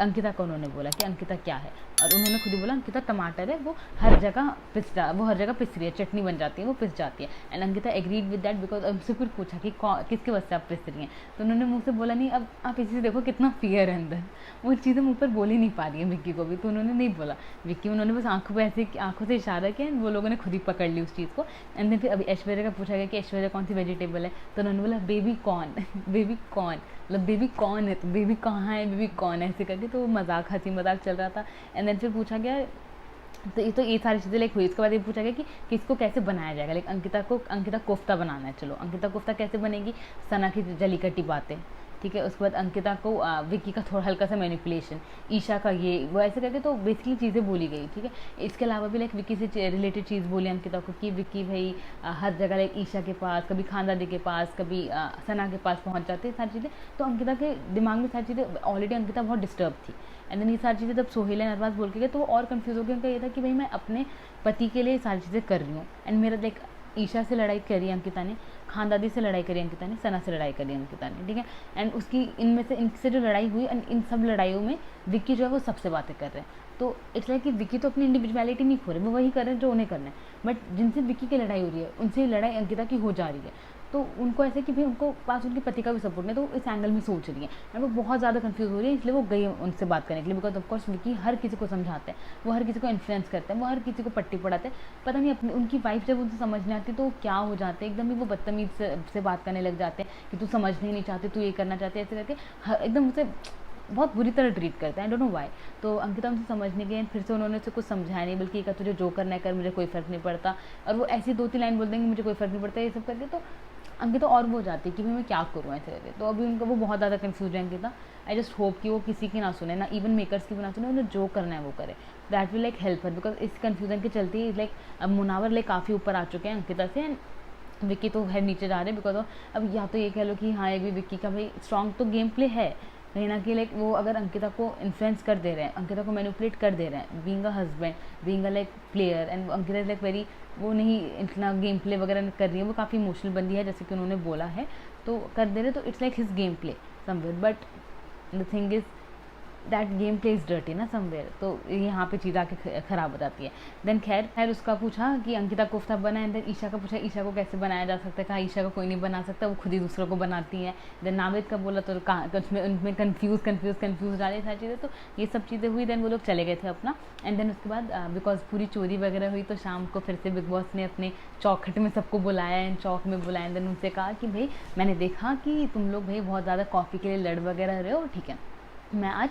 अंकिता को, उन्होंने बोला कि अंकिता क्या है, और उन्होंने खुद ही बोला अंकिता टमाटर है, वो हर जगह पिस रही है, चटनी बन जाती है, वो पिस जाती है। And Ankita agreed with that, because उनसे फिर पूछा कि किसके वजह से आप पिस रही हैं, तो उन्होंने मुँह से बोला नहीं। अब आप इसी से देखो कितना फियर है अंदर, वो चीज़ें मुँह पर बोल ही नहीं पा रही है विक्की को भी, तो उन्होंने नहीं बोला विक्की, उन्होंने बस आंखों से इशारा किया, वो लोगों ने खुद ही पकड़ ली उस चीज़ को। एंड देन फिर अभी ऐश्वर्या का पूछा गया कि ऐश्वर्या कौन सी वेजिटेबल है, तो उन्होंने बोला बेबी कॉर्न बेबी कॉर्न, मतलब बेबी कौन है, तो बेबी कहाँ है, बेबी कौन है, ऐसे करके, तो मजाक हंसी मजाक चल रहा था। एंड देन फिर पूछा गया, तो ये सारी चीज़ें लाइक हुई। इसके बाद ये पूछा गया कि इसको कैसे बनाया जाएगा, लाइक अंकिता कोफ्ता बनाना है, चलो अंकिता कोफ्ता कैसे बनेगी, सना की जली कटी बातें, ठीक है। उसके बाद अंकिता को विक्की का थोड़ा हल्का सा मैनिपुलेशन, ईशा का ये वो ऐसे करके, तो बेसिकली चीज़ें बोली गई, ठीक है। इसके अलावा भी लाइक विक्की से रिलेटेड चीज़ बोली अंकिता को कि विक्की भाई हर जगह लाइक ईशा के पास, कभी खानदादी के पास, कभी सना के पास पहुंच जाते हैं सारी चीज़ें, तो अंकिता के दिमाग में सारी चीज़ें ऑलरेडी अंकिता बहुत डिस्टर्ब थी। एंड देन ये सारी चीज़ें जब सोहेल एंड अरबाज बोल के गए तो वो और कन्फ्यूज़ हो गया, उनका ये था कि भाई मैं अपने पति के लिए सारी चीज़ें कर रही हूँ, एंड मेरा लाइक ईशा से लड़ाई करी अंकिता ने, खानदादी से लड़ाई करी अंकिता ने, सना से लड़ाई करी अंकिता ने, ठीक है। एंड उसकी इनसे जो लड़ाई हुई, एंड इन सब लड़ाइयों में विक्की जो है वो सबसे बातें कर रहे हैं, तो इट्स लाइक कि विक्की तो अपनी इंडिविजुअलिटी नहीं खो रहे, वो वही कर रहे हैं जो उन्हें करना है, बट जिनसे विक्की की लड़ाई हो रही है उनसे लड़ाई अंकिता की हो जा रही है, तो उनको ऐसे कि भाई उनको पास उनके पति का भी सपोर्ट नहीं, तो इस एंगल में सोच रही है, एंड वो बहुत ज़्यादा कंफ्यूज हो रही है, इसलिए वो गई उनसे बात करने के लिए, बिकॉज ऑफकोर्स विक्की हर किसी को समझाते हैं, वो हर किसी को इन्फ्लुएंस करते हैं, वो हर किसी को पट्टी पढ़ाते हैं, पता नहीं अपनी उनकी वाइफ जब उनसे समझ नहीं आती तो क्या हो जाते हैं, एकदम ही वो बदतमीज से बात करने लग जाते हैं कि तू समझने नहीं चाहती, तू ये करना चाहती है, ऐसे करके एकदम उसे बहुत बुरी तरह ट्रीट करते हैं, आई डोंट नो वाई। तो अंकिता उनसे समझने गई, फिर से उन्होंने उसे कुछ समझाया नहीं, बल्कि कहा तुझे जो करना है कर, मुझे कोई फ़र्क नहीं पड़ता, और वो ऐसी 2-3 लाइन बोल देंगे मुझे कोई फ़र्क नहीं पड़ता, ये सब करके, तो अंकिता और वो जाती है कि भाई मैं क्या करूँ ऐसे करके। तो अभी उनका वो बहुत ज़्यादा कन्फ्यूज है अंकिता। आई जस्ट होप कि वो किसी की ना सुने, ना इवन मेकर्स की भी ना सुने, उन्हें जो करना है वो करे, that will like help her, because इस कन्फ्यूजन के चलते ही लाइक अब मुनावर लाइक काफ़ी ऊपर आ चुके हैं अंकिता से, एंड विक्की तो है नीचे जा रहे हैं, बिकॉज अब या तो ये कह लो कि हाँ एक भी विक्की का भाई स्ट्रॉन्ग तो गेम प्ले है कहीं ना कहीं, लाइक वो अगर अंकिता को इन्फ्लुएंस कर दे रहे हैं, अंकिता को मैनिपुलेट कर दे रहे हैं, being a husband, being a like player, and Ankita is like very, वो नहीं इतना गेम प्ले वगैरह कर रही है, वो काफ़ी इमोशनल बंदी है जैसे कि उन्होंने बोला है, तो कर दे रहे, तो it's like his game play somewhere, but the thing is that game play is dirty ना समवेयर, तो यहाँ पे चीज़ आके ख़राब हो जाती है। देन खैर उसका पूछा कि अंकिता कोफ्ता बना है, देन ईशा का पूछा ईशा को कैसे बनाया जा सकता है, कहा ईशा को कोई नहीं बना सकता, वो खुद ही दूसरों को बनाती हैं। देन नाविद का बोला तो कहाँ उसमें उनमें कन्फ्यूज़ डाले सारी चीज़ें, तो ये सब चीज़ें हुई। देन वो लोग चले गए थे अपना। एंड देन उसके बाद बिकॉज पूरी चोरी वगैरह हुई, तो शाम को फिर से बिग बॉस ने अपने चौखट में सबको बुलाया, एंड चौक में बुलाया। देन उनसे कहा कि भाई मैंने देखा कि तुम लोग भाई बहुत ज़्यादा कॉफ़ी के लिए लड़ वगैरह रहे हो, ठीक है, मैं आज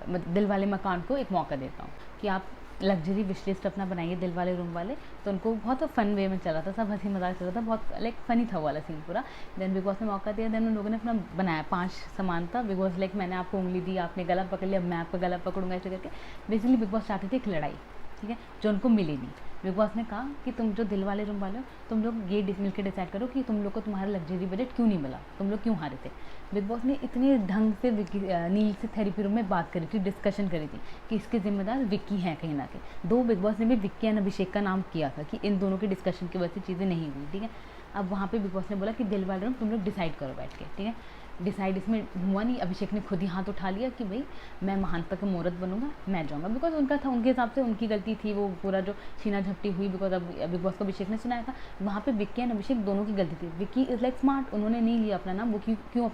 दिल वाले मकान को एक मौका देता हूँ कि आप लग्जरी विश लिस्ट अपना बनाइए, दिल वाले रूम वाले। तो उनको बहुत फन वे में चला था, सब हंसी मजाक चल रहा था, बहुत लाइक फ़नी था वाला सीन पूरा। देन बिग बॉस ने मौका दिया, देन उन लोगों ने अपना बनाया 5 सामान था। बिग बॉस लाइक मैंने आपको उंगली दी, आपने गला पकड़ लिया, मैं आपका गला पकड़ूंगा, ऐसे करके बेसिकली बिग बॉस चाहते थे एक लड़ाई, ठीक है, जो उनको मिली नहीं। बिग बॉस ने कहा कि तुम जो दिल वाले रूम वाले हो, तुम लोग ये मिल के डिसाइड करो कि तुम लोग को तुम्हारा लग्जरी बजट क्यों नहीं मिला, तुम लोग क्यों हारे थे। बिग बॉस ने इतने ढंग से नील से थेरेपी रूम में बात करी थी, डिस्कशन करी थी कि इसके जिम्मेदार विक्की हैं कहीं ना कहीं। दो बिग बॉस ने भी विक्की एंड अभिषेक का नाम किया था कि इन दोनों के डिस्कशन की वजह से चीज़ें नहीं हुई, ठीक है। अब वहाँ पे बिग बॉस ने बोला कि दिल वाले रूम तुम लोग डिसाइड करो बैठ के, ठीक है। डिसाइड इसमें हुआ नहीं, अभिषेक ने खुद ही हाथ उठा लिया कि भाई मैं महानता का मुहूर्त बनूंगा, मैं जाऊँगा, बिकॉज उनका था, उनके हिसाब से उनकी गलती थी, वो पूरा जो छीना झपटी हुई, बिकॉज अब बिग बॉस को अभिषेक ने सुनाया था, वहाँ पे विक्की एंड अभिषेक दोनों की गलती थी। विक्की इज़ लाइक स्मार्ट, उन्होंने नहीं लिया अपना नाम, वो क्यों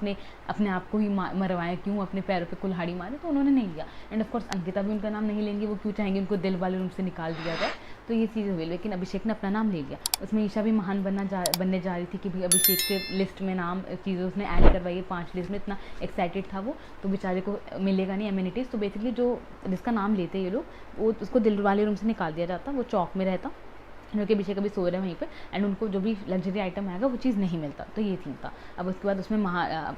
अपने आप को ही मरवाए, क्यों अपने पैरों पर कुल्हाड़ी मारे, तो उन्होंने नहीं लिया। एंड ऑफकोर्स अंकिता भी उनका नाम नहीं लेंगे, वो क्यों चाहेंगे उनको दिल वाले रूम से निकाल दिया जाए, तो ये चीज़ हुई। लेकिन अभिषेक ने अपना नाम ले लिया। उसमें ईशा भी महान बनने जा रही थी कि भाई अभिषेक के लिस्ट में नाम चीज़ें उसने ऐड करवाई, 5 लिस्ट में, इतना एक्साइटेड था वो, तो बेचारे को मिलेगा नहीं एमिनिटीज़। तो बेसिकली जो जिसका नाम लेते ये लोग, वो उसको दिल वाले रूम से निकाल दिया जाता, वो चौक में रहता, क्योंकि अभिषेक अभी सो रहे हैं वहीं पे, एंड उनको जो भी लग्जरी आइटम आएगा वो चीज़ नहीं मिलता। तो ये थीम था। अब उसके बाद उसमें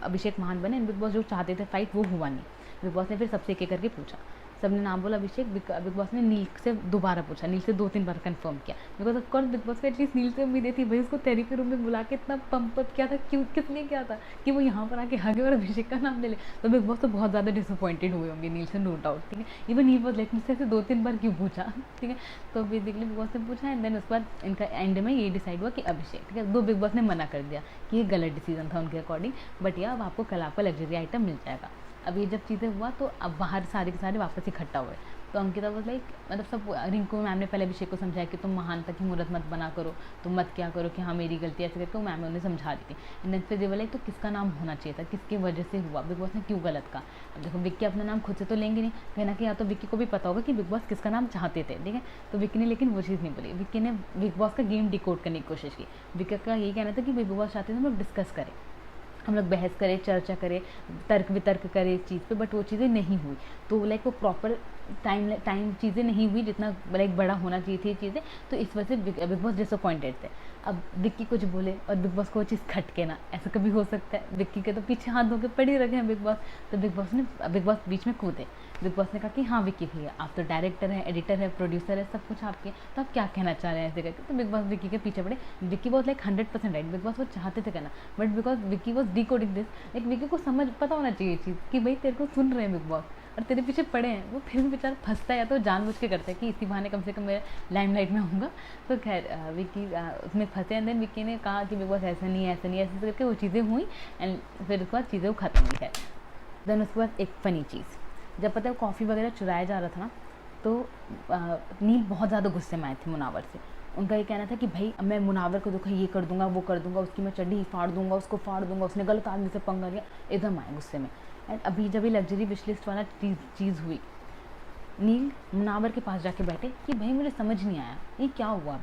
अभिषेक महान बने, बिग बॉस जो चाहते थे फाइट वो हुआ नहीं। बिग बॉस ने फिर सबसे एक करके पूछा, सबने नाम बोला अभिषेक। बिग बॉस ने नील से दोबारा पूछा, नील से 2-3 बार कंफर्म किया, because of course big boss को एटलीस्ट नील से उम्मीदें थी। भाई उसको थेरेपी रूम में बुला के इतना पंप अप किया था, क्यों, किस लिए किया था कि वो यहाँ पर आके हगे और अभिषेक का नाम ले ले। तो बिग बॉस तो बहुत ज़्यादा डिसअपॉइंटेड हुए होंगे नील से, नो डाउट, ठीक है। इवन नील बॉस लाइक मुझसे ऐसे 2-3 बार क्यों पूछा, ठीक है। तो बेसिकली बिग बॉस ने पूछा, एंड देन उसके बाद इनका एंड में ये डिसाइड हुआ कि अभिषेक, ठीक है। दो बिग बॉस ने मना कर दिया कि ये गलत डिसीजन था उनके अकॉर्डिंग, बट या अब आपको कल आपका लग्जरी आइटम मिल जाएगा। अब ये जब चीज़ें हुआ तो अब बाहर सारे के सारे वापस इकट्ठा हुए। तो अंकिता वाज लाइक, मतलब सब रिंकू मैम ने पहले अभिषेक को समझाया कि तुम महानता की मुहूर्त मत बना करो, तुम मत क्या करो कि हाँ मेरी गलती ऐसे करके, मैम उन्हें समझा रही थी। एंड देन फिर दे लाइक तो किसका नाम होना चाहिए था, किसकी वजह से हुआ, बिग बॉस ने क्यों गलत कहा। अब देखो विक्की अपना नाम खुद से तो लेंगे नहीं, कहीं ना कहीं या तो विक्की को भी पता होगा कि बिग बॉस किसका नाम चाहते थे, ठीक है। तो विक्की ने लेकिन वो चीज़ नहीं बोली, विक्की ने बिग बॉस का गेम डिकोड करने की कोशिश की। विक्की का यही कहना था कि बिग बॉस चाहते थे हम लोग डिस्कस करें, हम लोग बहस करें, चर्चा करें, तर्क वितर्क करें इस चीज़ पे, बट वो चीज़ें नहीं हुई। तो लाइक वो प्रॉपर टाइम चीज़ें नहीं हुई जितना लाइक बड़ा होना चाहिए थी चीज़ें, तो इस वजह से बिग बॉस डिसअपॉइंटेड थे। अब विक्की कुछ बोले और बिग बॉस को वो चीज़ खटके ना, ऐसा कभी हो सकता है। विक्की के तो पीछे हाथ धो के पड़ी रखे हैं बिग बॉस, तो बिग बॉस बीच में कूदे। बिग बॉस ने कहा कि हाँ विक्की भैया आप तो डायरेक्टर है, एडिटर है, प्रोड्यूसर है, सब कुछ आपके, तो आप क्या कहना चाह रहे हैं ऐसे करके। तो बिग बॉस विक्की के पीछे पड़े। Vicky was like 100% right, big boss वो चाहते थे करना, but because Vicky was decoding this, like Vicky को समझ पता होना चाहिए चीज़ कि भाई तेरे को सुन रहे हैं बिग बॉस और तेरे पीछे पड़े हैं, वो फिर भी बेचारा फंसता है, या तो जानबूझ के करता है कि इसी बहाने कम से कम मेरे लाइमलाइट में होऊंगा। तो खैर विक्की उसमें फंसे, एंड देन विक्की ने कहा कि बिग बॉस ऐसा नहीं है, ऐसा नहीं है, ऐसे करके वो चीज़ें हुई, एंड फिर उसके बाद चीज़ें वो खत्म हुई है। देन उसके बाद एक फ़नी चीज़, जब पता है कॉफ़ी वगैरह चुराया जा रहा था ना, तो नील बहुत ज़्यादा गुस्से में आए थे मुनावर से। उनका ये कहना था कि भाई मैं मुनावर को देखो ये कर दूंगा, वो कर दूंगा, उसकी मैं चड्डी फाड़ दूंगा, उसको फाड़ दूंगा, उसने गलत आदमी से पंगा लिया, एकदम आए गुस्से में। एंड अभी जब ये लग्जरी विश लिस्ट वाला चीज़ हुई, नील मुनावर के पास जाके बैठे कि भाई मुझे समझ नहीं आया ये क्या हुआ।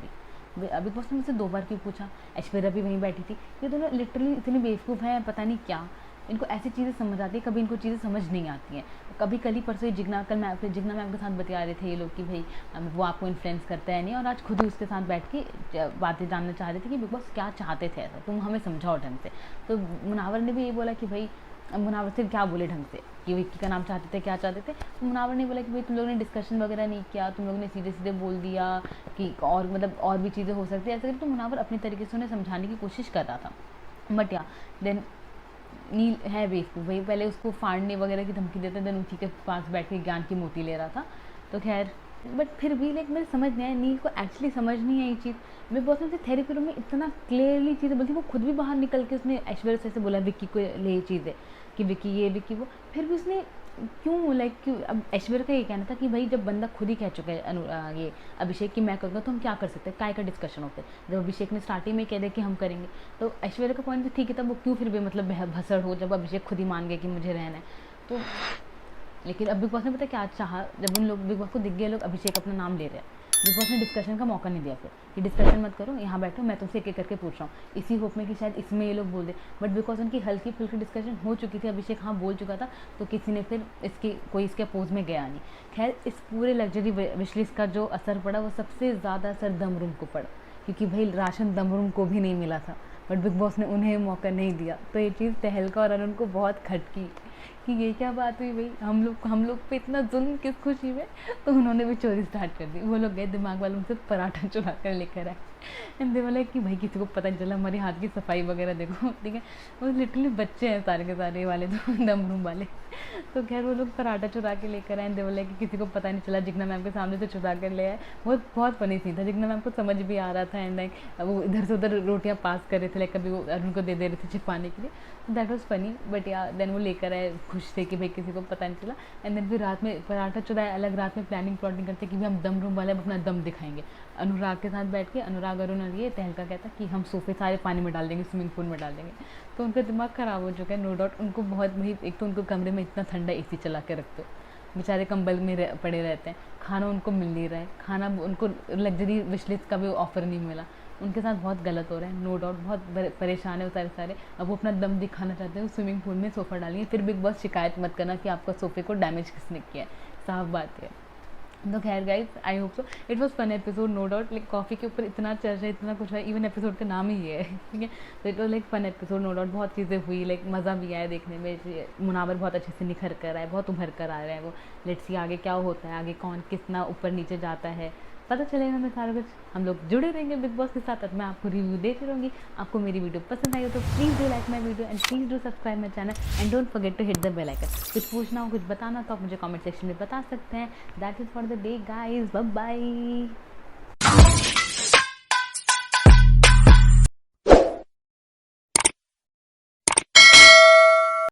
बिग बॉस ने मुझसे 2 बार क्यों पूछा, ऐश्वर्या भी वहीं बैठी थी, ये दोनों लिटरली इतने बेवकूफ़ हैं, पता नहीं क्या इनको ऐसी चीज़ें समझ आती है, कभी इनको चीज़ें समझ नहीं आती हैं। कभी कल ही परसों जिग्ना मैम के साथ बता रहे थे ये लोग कि भाई वो आपको इन्फ्लुएंस करता है नहीं, और आज खुद ही उसके साथ बैठ के बातें जानना चाह रहे थे कि बिग बॉस क्या चाहते थे, ऐसा तुम हमें समझाओ ढंग से। तो मुनावर ने भी ये बोला कि भाई, मुनावर से क्या बोले ढंग से कि विक्की का नाम चाहते थे, क्या चाहते थे। तो मुनावर ने बोला कि भाई तुम लोगों ने डिस्कशन वगैरह नहीं किया, तुम लोगों ने सीधे सीधे बोल दिया कि और मतलब और भी चीज़ें हो सकती है ऐसे करके। तो मुनावर अपनी तरीके से उन्हें समझाने की कोशिश कर रहा था, बट या देन नील है बेवकूफ़, भाई पहले उसको फाड़ने वगैरह की धमकी देते, देन उसी के पास बैठ के ज्ञान की मोती ले रहा था। तो खैर बट फिर भी लाइक मेरे समझ नहीं आया, नील को एक्चुअली समझ नहीं आई चीज़। मैं बहुत से थेरेपी रूम में इतना क्लियरली चीज़ें बोलती, वो खुद भी बाहर निकल के उसने ऐश्वर्या से बोला विक्की को ले ये चीज़ें कि विक्की ये विक्की वो, फिर भी उसने क्यों लाइक क्यों? अब ऐश्वर्या का ये कहना था कि भाई जब बंदा खुद ही कह चुका है ये अभिषेक कि मैं करूँगा, तो हम क्या कर सकते हैं, काय का डिस्कशन होते हैं। जब अभिषेक ने स्टार्टिंग में कह दिया कि हम करेंगे, तो ऐश्वर्या का पॉइंट भी ठीक है था, वो क्यों फिर भी मतलब भसड़ हो जब अभिषेक खुद ही मान गया कि मुझे रहना है। तो लेकिन अब बिग बॉस ने पता क्या चाहा, जब उन लोग बिग बॉस को दिख गया लोग अभिषेक अपना नाम ले रहे हैं, बिग बॉस ने डिस्कशन का मौका नहीं दिया फिर कि डिस्कशन मत करो, यहाँ बैठो, मैं तुमसे एक एक करके पूछ रहा हूँ, इसी होप में कि शायद इसमें ये लोग बोल दे। बट बिकॉज उनकी हल्की फुल्की डिस्कशन हो चुकी थी, अभिषेक हाँ बोल चुका था, तो किसी ने फिर इसकी कोई इसके अपोज में गया नहीं। खैर इस पूरे लग्जरी विशलिस्ट का जो असर पड़ा वो सबसे ज़्यादा असर दमरूम को पड़ा, क्योंकि भाई राशन दमरूम को भी नहीं मिला था, बट बिग बॉस ने उन्हें मौका नहीं दिया। तो ये चीज़ तहलका और अरुण को बहुत खटकी कि ये क्या बात हुई भाई, हम लोग पे इतना जुल्म किस खुशी में। तो उन्होंने भी चोरी स्टार्ट कर दी। वो लोग गए दिमाग वालों से पराठा चुरा कर लेकर आए, एंड दे बोला कि भाई किसी को पता नहीं चला, हमारे हाथ की सफाई वगैरह देखो, ठीक है। वो लिटरली बच्चे हैं सारे के सारे वाले तो दमरूम वाले। तो खैर वो लोग पराठा चुरा के लेकर आए, दे बोला कि किसी को पता नहीं चला, जिग्ना मैम के सामने से चुरा कर ले आए। बहुत फनी सीन था, जिग्ना मैम को समझ भी आ रहा था, एंड लाइक वो इधर से उधर रोटियाँ पास कर रहे थे, लाइक कभी वो अरुण को दे रहे थे छिपाने के लिए। दैट वॉज फनी, बट या देन वो लेकर आए खुश थे कि भाई किसी को पता नहीं चला। एंड देन फिर रात में पराठा चुराए, अलग रात में प्लानिंग प्लॉटिंग करते कि भी हम दम रूम वाले अपना दम दिखाएंगे। अनुराग के साथ बैठ के अनुराग अरुण और ये तहलका कहता कि हम सोफे सारे पानी में डाल देंगे, स्विमिंग पूल में डाल देंगे। तो उनका दिमाग ख़राब हो चुका है, नो डाउट। उनको बहुत भाई, एक तो उनको कमरे में इतना ठंडा एसी चला के रखते हो, बेचारे कंबल में पड़े रहते हैं, खाना उनको मिल नहीं रहा है, खाना उनको लग्जरी विशलिस्ट का भी ऑफर नहीं मिला। उनके साथ बहुत गलत हो रहा है, नो डाउट। बहुत परेशान है वो सारे। अब वो अपना दम दिखाना चाहते हैं, स्विमिंग पूल में सोफ़ा डालेंगे। फिर बिग बॉस शिकायत मत करना कि आपका सोफ़े को डैमेज किसने किया है, साफ बात है। तो खैर guys, I hope so it was fun episode, no doubt. Like coffee के ऊपर इतना चर्चा है, इतना कुछ है, इवन एपिसोड का नाम ही ये है, ठीक है। तो it was like fun episode, no doubt. बहुत चीज़ें हुई, लाइक मज़ा भी आया देखने में। मुनावर बहुत अच्छे से निखर कर आए, बहुत उभर कर आ रहे हैं वो। लेट्स सी आगे क्या होता है, आगे कौन कितना ऊपर नीचे जाता है, पता चलेगा हमें सारा कुछ। हम लोग जुड़े रहेंगे बिग बॉस के साथ, और मैं आपको रिव्यू देती रहूँगी। आपको मेरी वीडियो पसंद आई हो तो please do like my video, and please do subscribe my channel, and don't forget to hit the bell icon. कुछ पूछना हो, कुछ बताना तो आप मुझे कमेंट सेक्शन में बता सकते हैं। That is for the day guys, bye bye.